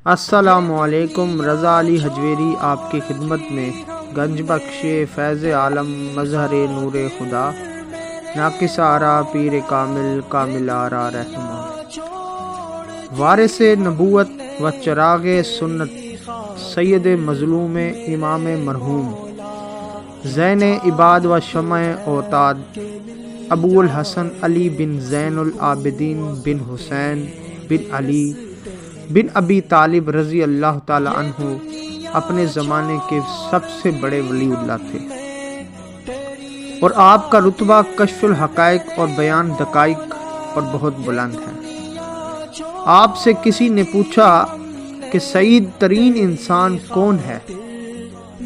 السلام علیکم۔ رضا علی حجویری آپ کی خدمت میں، گنج بخش فیض عالم مظہر نور خدا، ناقص آرا پیر کامل کامل آرا رہنما، وارث نبوت و چراغ سنت، سید مظلوم امام مرحوم، زین عباد و شمع اوتاد، ابو الحسن علی بن زین العابدین بن حسین بن علی بن ابی طالب رضی اللہ تعالی عنہ اپنے زمانے کے سب سے بڑے ولی اللہ تھے، اور آپ کا رتبہ کشف الحقائق اور بیان دقائق اور بہت بلند ہے۔ آپ سے کسی نے پوچھا کہ سعید ترین انسان کون ہے،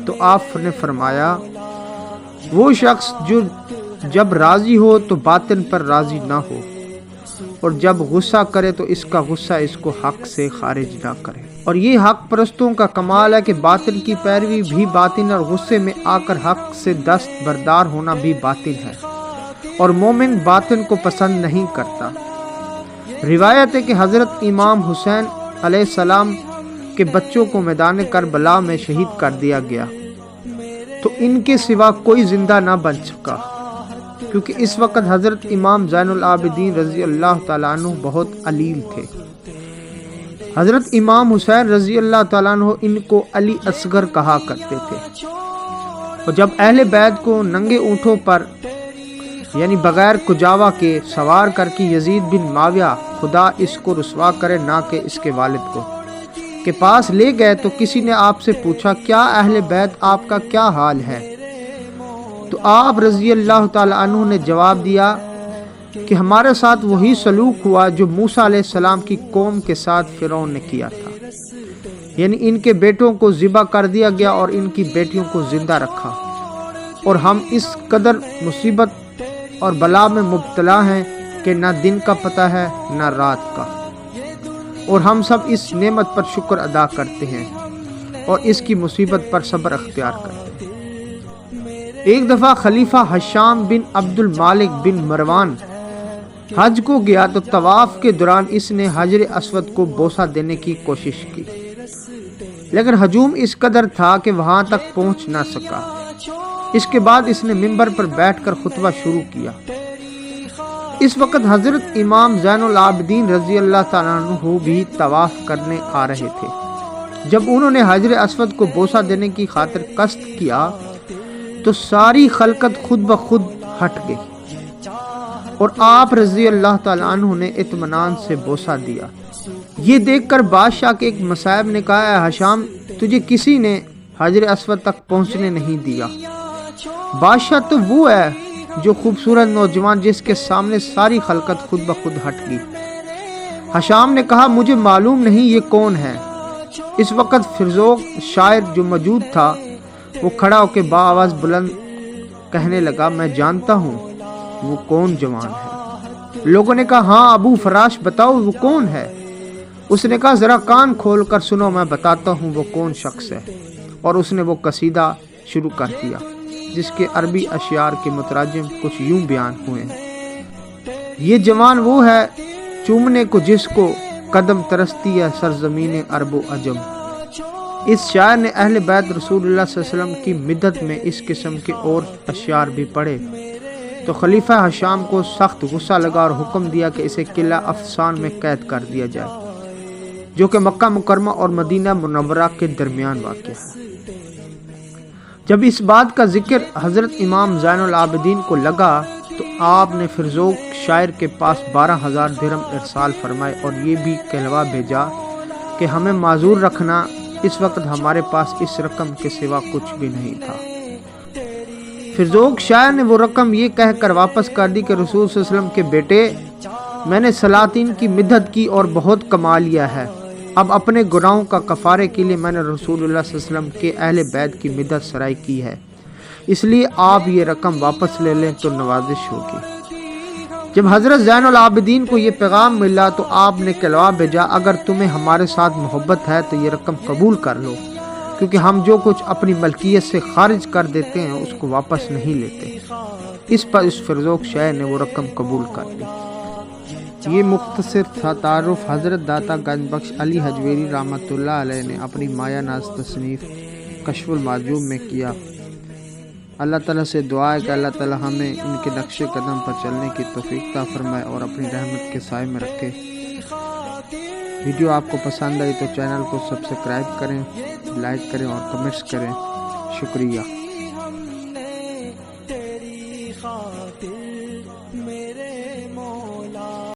تو آپ نے فرمایا وہ شخص جو جب راضی ہو تو باطن پر راضی نہ ہو، اور جب غصہ کرے تو اس کا غصہ اس کو حق سے خارج نہ کرے۔ اور یہ حق پرستوں کا کمال ہے کہ باطن کی پیروی بھی باطن، اور غصے میں آ کر حق سے دست بردار ہونا بھی باطن ہے، اور مومن باطن کو پسند نہیں کرتا۔ روایت ہے کہ حضرت امام حسین علیہ السلام کے بچوں کو میدان کربلا میں شہید کر دیا گیا، تو ان کے سوا کوئی زندہ نہ بن سکا، کیونکہ اس وقت حضرت امام زین العابدین رضی اللہ تعالیٰ عنہ بہت علیل تھے۔ حضرت امام حسین رضی اللہ تعالیٰ عنہ ان کو علی اصغر کہا کرتے تھے، اور جب اہل بیت کو ننگے اونٹوں پر یعنی بغیر کجاوا کے سوار کر کے یزید بن معاویہ، خدا اس کو رسوا کرے نہ کہ اس کے والد کو، کے پاس لے گئے، تو کسی نے آپ سے پوچھا کیا اہل بیت آپ کا کیا حال ہے؟ تو آپ رضی اللہ تعالی عنہ نے جواب دیا کہ ہمارے ساتھ وہی سلوک ہوا جو موسیٰ علیہ السلام کی قوم کے ساتھ فرعون نے کیا تھا، یعنی ان کے بیٹوں کو ذبح کر دیا گیا اور ان کی بیٹیوں کو زندہ رکھا، اور ہم اس قدر مصیبت اور بلا میں مبتلا ہیں کہ نہ دن کا پتہ ہے نہ رات کا، اور ہم سب اس نعمت پر شکر ادا کرتے ہیں اور اس کی مصیبت پر صبر اختیار کرتے ہیں۔ ایک دفعہ خلیفہ ہشام بن عبد المالک بن مروان حج کو گیا، تو طواف کے دوران اس نے حجر اسود کو بوسہ دینے کی کوشش کی، لیکن ہجوم اس قدر تھا کہ وہاں تک پہنچ نہ سکا۔ اس کے بعد اس نے منبر پر بیٹھ کر خطبہ شروع کیا۔ اس وقت حضرت امام زین العابدین رضی اللہ تعالیٰ عنہ بھی طواف کرنے آ رہے تھے۔ جب انہوں نے حجر اسود کو بوسہ دینے کی خاطر قصد کیا تو ساری خلقت خود بخود ہٹ گئی، اور آپ رضی اللہ تعالیٰ عنہ نے اطمینان سے بوسہ دیا۔ یہ دیکھ کر بادشاہ کے ایک مصاحب نے کہا، اے ہشام، تجھے کسی نے حجر اسود تک پہنچنے نہیں دیا۔ بادشاہ تو وہ ہے جو خوبصورت نوجوان جس کے سامنے ساری خلقت خود بخود ہٹ گئی۔ ہشام نے کہا، مجھے معلوم نہیں یہ کون ہے۔ اس وقت فرزوق شاعر جو موجود تھا وہ کھڑا ہو کے بآواز بلند کہنے لگا، میں جانتا ہوں وہ کون جوان ہے۔ لوگوں نے کہا، ہاں ابو فراش بتاؤ وہ کون ہے۔ اس نے کہا، ذرا کان کھول کر سنو، میں بتاتا ہوں وہ کون شخص ہے۔ اور اس نے وہ قصیدہ شروع کر دیا جس کے عربی اشعار کے مترجم کچھ یوں بیان ہوئے ہیں۔ یہ جوان وہ ہے چومنے کو جس کو قدم ترستی ہے سرزمین عرب و عجم۔ اس شاعر نے اہل بیت رسول اللہ صلی اللہ علیہ وسلم کی مدت میں اس قسم کے اور اشعار بھی پڑھے، تو خلیفہ ہشام کو سخت غصہ لگا اور حکم دیا کہ اسے قلعہ افسان میں قید کر دیا جائے، جو کہ مکہ مکرمہ اور مدینہ منورہ کے درمیان واقع ہے۔ جب اس بات کا ذکر حضرت امام زین العابدین کو لگا تو آپ نے فرزوق شاعر کے پاس 12,000 درہم ارسال فرمائے اور یہ بھی کہلوا بھیجا کہ ہمیں معذور رکھنا، اس وقت ہمارے پاس اس رقم کے سوا کچھ بھی نہیں تھا۔ فرزوق شاعر نے وہ رقم یہ کہہ کر واپس کر دی کہ رسول صلی اللہ علیہ وسلم کے بیٹے، میں نے سلاطین کی مدد کی اور بہت کما لیا ہے، اب اپنے گناہوں کا کفارے کے لیے میں نے رسول اللہ صلی اللہ علیہ وسلم کے اہل بیت کی مدد سرائی کی ہے، اس لیے آپ یہ رقم واپس لے لیں تو نوازش ہوگی۔ جب حضرت زین العابدین کو یہ پیغام ملا تو آپ نے کہلوا بھیجا، اگر تمہیں ہمارے ساتھ محبت ہے تو یہ رقم قبول کر لو، کیونکہ ہم جو کچھ اپنی ملکیت سے خارج کر دیتے ہیں اس کو واپس نہیں لیتے۔ اس پر اس فرزوق شاعر نے وہ رقم قبول کر لی۔ یہ مختصر تھا تعارف حضرت داتا گنج بخش علی حجویری رحمۃ اللہ علیہ نے اپنی مایہ ناز تصنیف کشف المعجوب میں کیا۔ اللہ تعالیٰ سے دعا ہے کہ اللہ تعالیٰ ہمیں ان کے نقش قدم پر چلنے کی توفیق عطا فرمائے اور اپنی رحمت کے سائے میں رکھے۔ ویڈیو آپ کو پسند آئی تو چینل کو سبسکرائب کریں، لائک کریں اور کمنٹس کریں۔ شکریہ۔